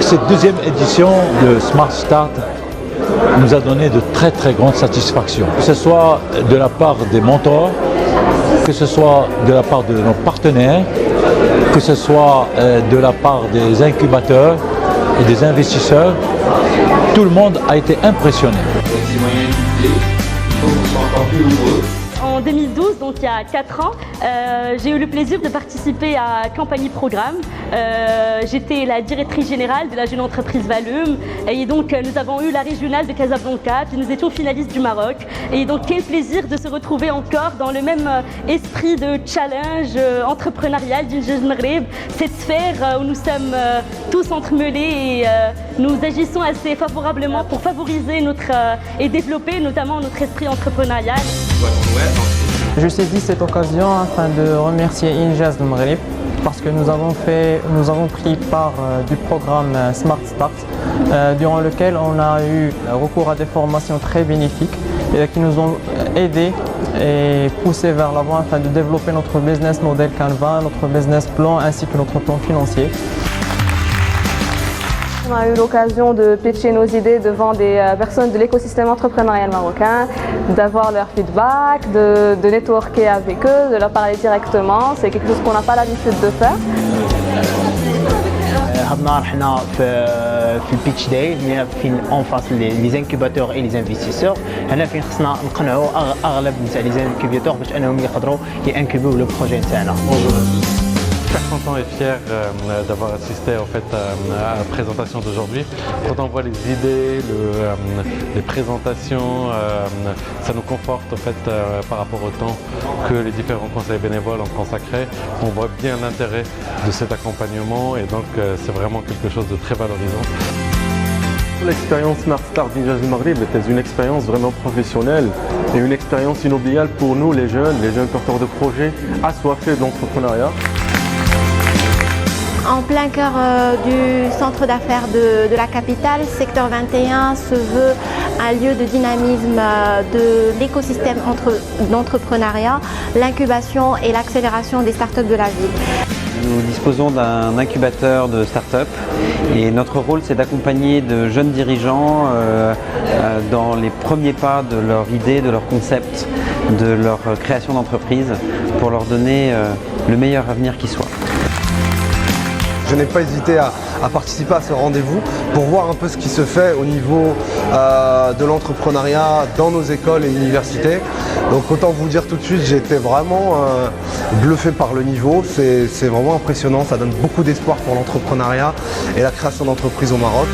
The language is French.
Cette deuxième édition de Smart Start nous a donné de très très grandes satisfactions, que ce soit de la part des mentors, que ce soit de la part de nos partenaires, que ce soit de la part des incubateurs et des investisseurs. Tout le monde a été impressionné. En 2012, donc il y a 4 ans, j'ai eu le plaisir de participer à Campagnie Programme. J'étais la directrice générale de la jeune entreprise Valum et donc nous avons eu la régionale de Casablanca, puis nous étions finalistes du Maroc. Et donc quel plaisir de se retrouver encore dans le même esprit de challenge entrepreneurial d'Injaz Maghreb, cette sphère où nous sommes tous entremêlés et nous agissons assez favorablement pour favoriser et développer notamment notre esprit entrepreneurial. Je saisis cette occasion afin de remercier Injaz Maghreb parce que nous avons pris part du programme Smart Start durant lequel on a eu recours à des formations très bénéfiques et qui nous ont aidés et poussés vers l'avant afin de développer notre business model Canva, notre business plan ainsi que notre plan financier. On a eu l'occasion de pitcher nos idées devant des personnes de l'écosystème entrepreneurial marocain, d'avoir leur feedback, de networker avec eux, de leur parler directement. C'est quelque chose qu'on n'a pas l'habitude de faire. هذا النهار حنا في البيتش داي اللي فين اون فاس لي انكوباتور اي لي انفستيسور هنا فين خصنا نقنعوا اغلب نتاع لي انكوباتور باش انهم يقدروا ينكوبيو لو بروجي نتاعنا. Super content et fier d'avoir assisté en fait, à la présentation d'aujourd'hui. Quand on voit les idées, les présentations, ça nous conforte en fait, par rapport au temps que les différents conseils bénévoles ont consacré. On voit bien l'intérêt de cet accompagnement et donc c'est vraiment quelque chose de très valorisant. L'expérience Smart Start d'Injaz Maghreb était une expérience vraiment professionnelle et une expérience inoubliable pour nous les jeunes porteurs de projets assoiffés de l'entrepreneuriat. En plein cœur du centre d'affaires de la capitale, secteur 21 se veut un lieu de dynamisme de l'écosystème d'entrepreneuriat, l'incubation et l'accélération des startups de la ville. Nous disposons d'un incubateur de start-up et notre rôle c'est d'accompagner de jeunes dirigeants dans les premiers pas de leur idée, de leur concept, de leur création d'entreprise pour leur donner le meilleur avenir qui soit. Je n'ai pas hésité à participer à ce rendez-vous pour voir un peu ce qui se fait au niveau de l'entrepreneuriat dans nos écoles et universités. Donc autant vous dire tout de suite, j'ai été vraiment bluffé par le niveau, c'est vraiment impressionnant, ça donne beaucoup d'espoir pour l'entrepreneuriat et la création d'entreprises au Maroc.